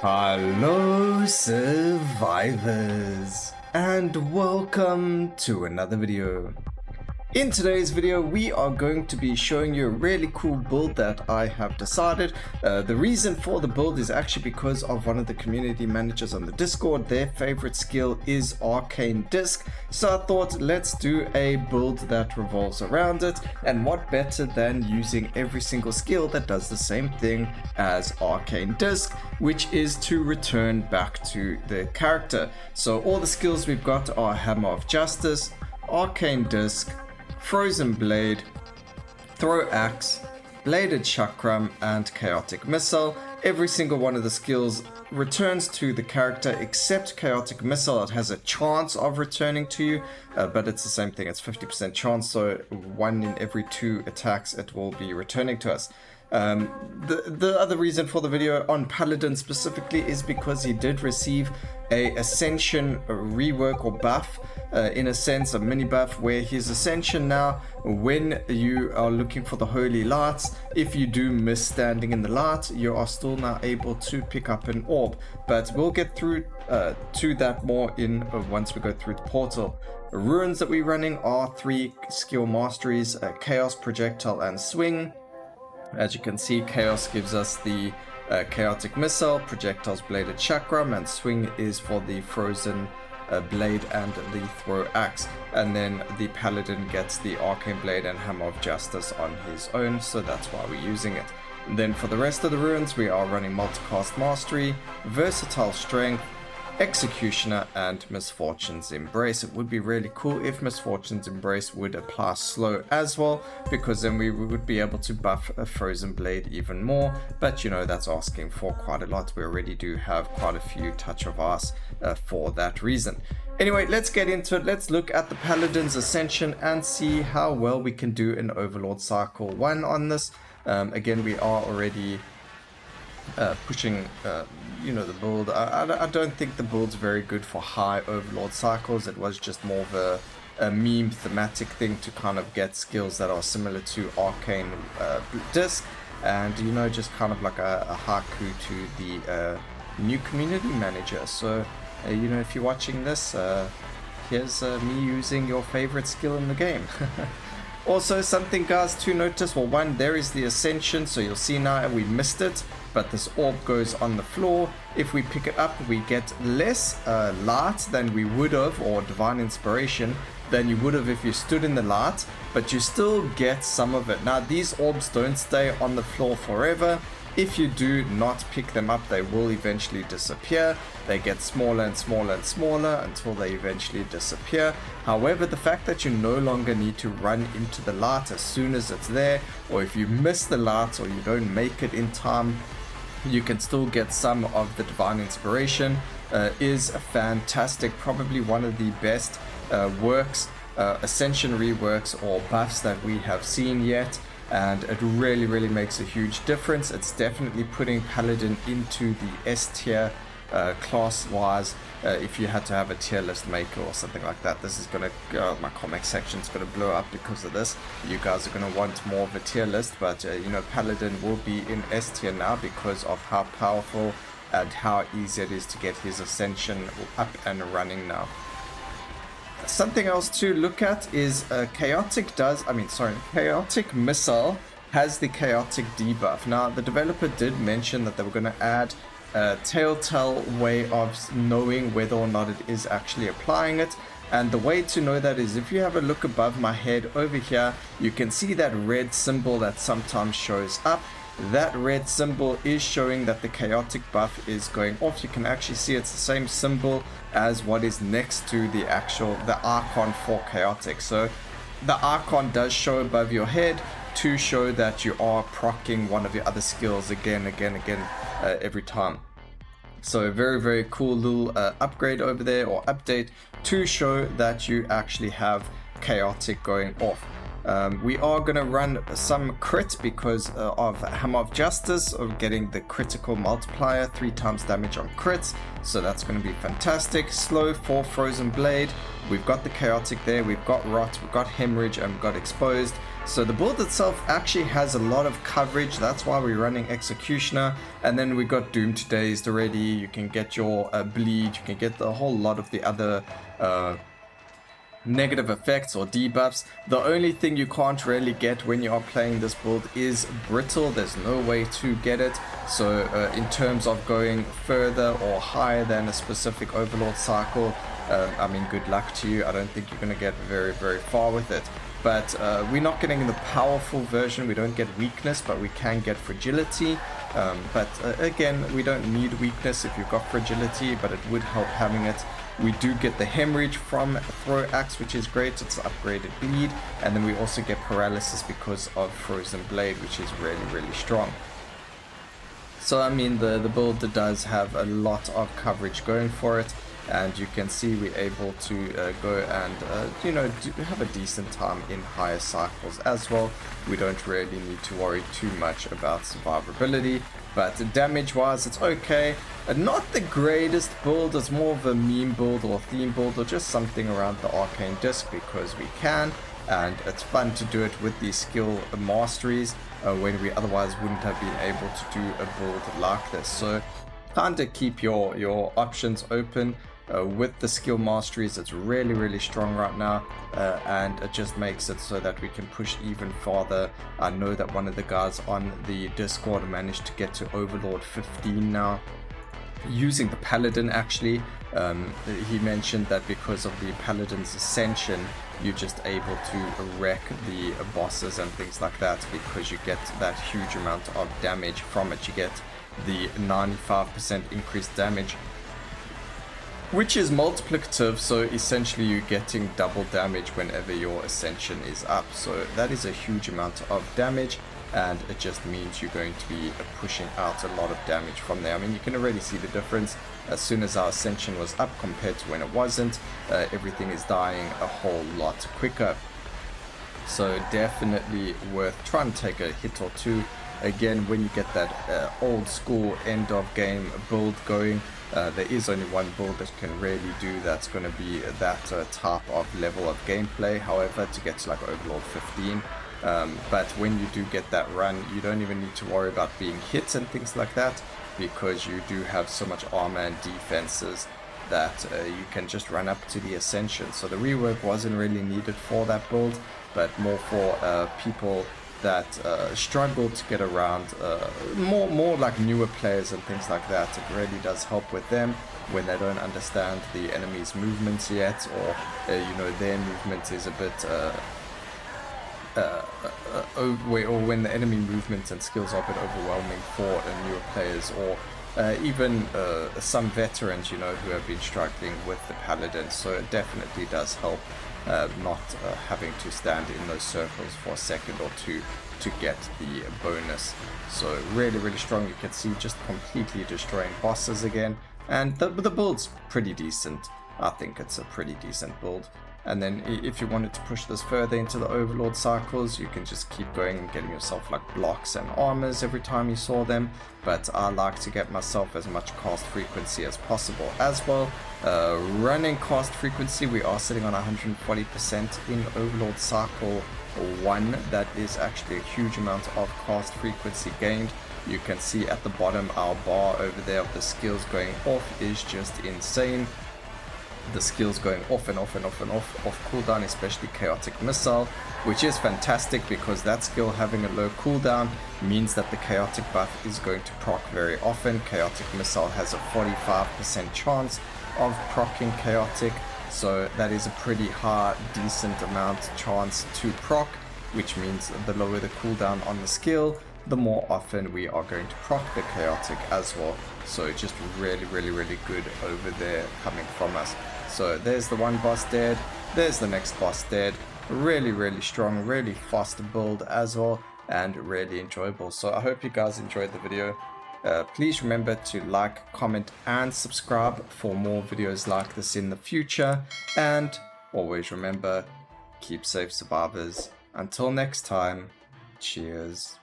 Hello survivors, and welcome to another video. In today's video we are going to be showing you a really cool build that I have decided. The reason for the build is actually because of one of the community managers on the Discord. Their favorite skill is Arcane Disc, so I thought let's do a build that revolves around it, and what better than using every single skill that does the same thing as Arcane Disc, which is to return back to the character. So all the skills we've got are Hammer of Justice, Arcane Disc, Frozen Blade, Throw Axe, Bladed Chakram, and Chaotic Missile. Every single one of the skills returns to the character except Chaotic Missile. It has a chance of returning to you, but it's the same thing, it's 50% chance, so 1 in every 2 attacks it will be returning to us. The other reason for the video on Paladin specifically is because he did receive a Ascension rework or buff, in a sense a mini buff, where his Ascension now, when you are looking for the holy lights, if you do miss standing in the light, you are still now able to pick up an orb, but we'll get through to that more in once we go through the portal. Runes that we're running are 3 skill masteries, Chaos, Projectile, and Swing. As you can see, Chaos gives us the Chaotic Missile, Projectile's Bladed Chakram, and Swing is for the Frozen Blade and the Throw Axe. And then the Paladin gets the Arcane Blade and Hammer of Justice on his own, so that's why we're using it. And then for the rest of the runes, we are running Multicast Mastery, Versatile Strength, Executioner, and Misfortune's Embrace. It would be really cool if Misfortune's Embrace would apply slow as well, because then we would be able to buff a Frozen Blade even more, but you know, that's asking for quite a lot. We already do have quite a few Touch of Ice for that reason. Anyway, let's get into it. Let's look at the Paladin's Ascension and see how well we can do in Overlord Cycle 1 on this. Again, we are already pushing you know, the build. I don't think the build's very good for high Overlord cycles. It was just more of a meme thematic thing to kind of get skills that are similar to Arcane Disc, and you know, just kind of like a haiku to the new community manager. So you know, if you're watching this, here's me using your favorite skill in the game. Also, something guys to notice, well, one, there is the Ascension, so you'll see now we missed it, but this orb goes on the floor. If we pick it up, we get less light than we would have, or divine inspiration than you would have if you stood in the light, but you still get some of it. Now, these orbs don't stay on the floor forever. If you do not pick them up, they will eventually disappear. They get smaller and smaller and smaller until they eventually disappear. However, the fact that you no longer need to run into the light as soon as it's there, or if you miss the light or you don't make it in time, you can still get some of the divine inspiration, is fantastic. Probably one of the best works, Ascension reworks or buffs that we have seen yet. And it really makes a huge difference. It's definitely putting Paladin into the S tier class wise. If you had to have a tier list maker or something like that, this is gonna go, my comment section is gonna blow up because of this. You guys are gonna want more of a tier list, but you know, Paladin will be in S tier now because of how powerful and how easy it is to get his Ascension up and running now. Something else to look at is Chaotic Missile has the Chaotic debuff. Now, the developer did mention that they were going to add a telltale way of knowing whether or not it is actually applying it. And the way to know that is if you have a look above my head over here, you can see that red symbol that sometimes shows up. That red symbol is showing that the Chaotic buff is going off. You can actually see it's the same symbol as what is next to the icon for Chaotic. So the icon does show above your head to show that you are proccing one of your other skills again every time. So a very cool little upgrade over there, or update, to show that you actually have Chaotic going off. We are going to run some crit because of Hammer of Justice, of getting the critical multiplier, 3 times damage on crits, so that's going to be fantastic. Slow for Frozen Blade, we've got the Chaotic there, we've got Rot, we've got Hemorrhage, and we've got Exposed. So the build itself actually has a lot of coverage, that's why we're running Executioner. And then we got Doom to Dazed already, you can get your Bleed, you can get the whole lot of the other negative effects or debuffs. The only thing you can't really get when you are playing this build is Brittle. There's no way to get it. So in terms of going further or higher than a specific Overlord cycle, I mean, good luck to you. I don't think you're going to get very far with it. But we're not getting the powerful version. We don't get weakness, but we can get fragility. But again, we don't need weakness if you've got fragility, but it would help having it. We do get the Hemorrhage from Throw Axe, which is great. It's upgraded Bleed. And then we also get Paralysis because of Frozen Blade, which is really strong. So I mean, the build does have a lot of coverage going for it. And you can see we're able to go and, you know, have a decent time in higher cycles as well. We don't really need to worry too much about survivability. But damage-wise, it's okay. Not the greatest build, it's more of a meme build or theme build or just something around the Arcane Disc because we can. And it's fun to do it with these skill masteries when we otherwise wouldn't have been able to do a build like this. So kind of keep your options open. With the skill masteries, it's really strong right now, and it just makes it so that we can push even farther. I know that one of the guys on the Discord managed to get to Overlord 15 now using the Paladin. Actually, he mentioned that because of the Paladin's Ascension, you're just able to wreck the bosses and things like that because you get that huge amount of damage from it. You get the 95% increased damage, which is multiplicative, so essentially you're getting double damage whenever your Ascension is up. So that is a huge amount of damage, and it just means you're going to be pushing out a lot of damage from there. I mean, you can already see the difference. As soon as our Ascension was up compared to when it wasn't, everything is dying a whole lot quicker. So definitely worth trying to take a hit or two. Again, when you get that old school end of game build going, there is only one build that can really do that's going to be that type of level of gameplay. However, to get to like Overlord 15, but when you do get that run, you don't even need to worry about being hit and things like that, because you do have so much armor and defenses that you can just run up to the Ascension. So the rework wasn't really needed for that build, but more for people that struggle to get around, more like newer players and things like that. It really does help with them when they don't understand the enemy's movements yet, or you know, their movement is a bit or when the enemy movements and skills are a bit overwhelming for newer players, or even some veterans, you know, who have been struggling with the Paladin. So it definitely does help not having to stand in those circles for a second or two to get the bonus. So really strong. You can see just completely destroying bosses again, and the build's pretty decent. I think it's a pretty decent build. And then if you wanted to push this further into the Overlord cycles, you can just keep going and getting yourself like blocks and armors every time you saw them. But I like to get myself as much cast frequency as possible as well. Running cast frequency, we are sitting on 140% in Overlord cycle 1. That is actually a huge amount of cast frequency gained. You can see at the bottom our bar over there of the skills going off is just insane. The skills going off cooldown, especially Chaotic Missile, which is fantastic because that skill having a low cooldown means that the Chaotic buff is going to proc very often. Chaotic Missile has a 45% chance of proccing Chaotic, so that is a pretty high, decent amount chance to proc, which means the lower the cooldown on the skill, the more often we are going to proc the Chaotic as well. So just really good over there coming from us. So there's the one boss dead, there's the next boss dead. Really strong, really fast build as well, and really enjoyable. So I hope you guys enjoyed the video. Please remember to like, comment and subscribe for more videos like this in the future. And always remember, keep safe survivors. Until next time, cheers.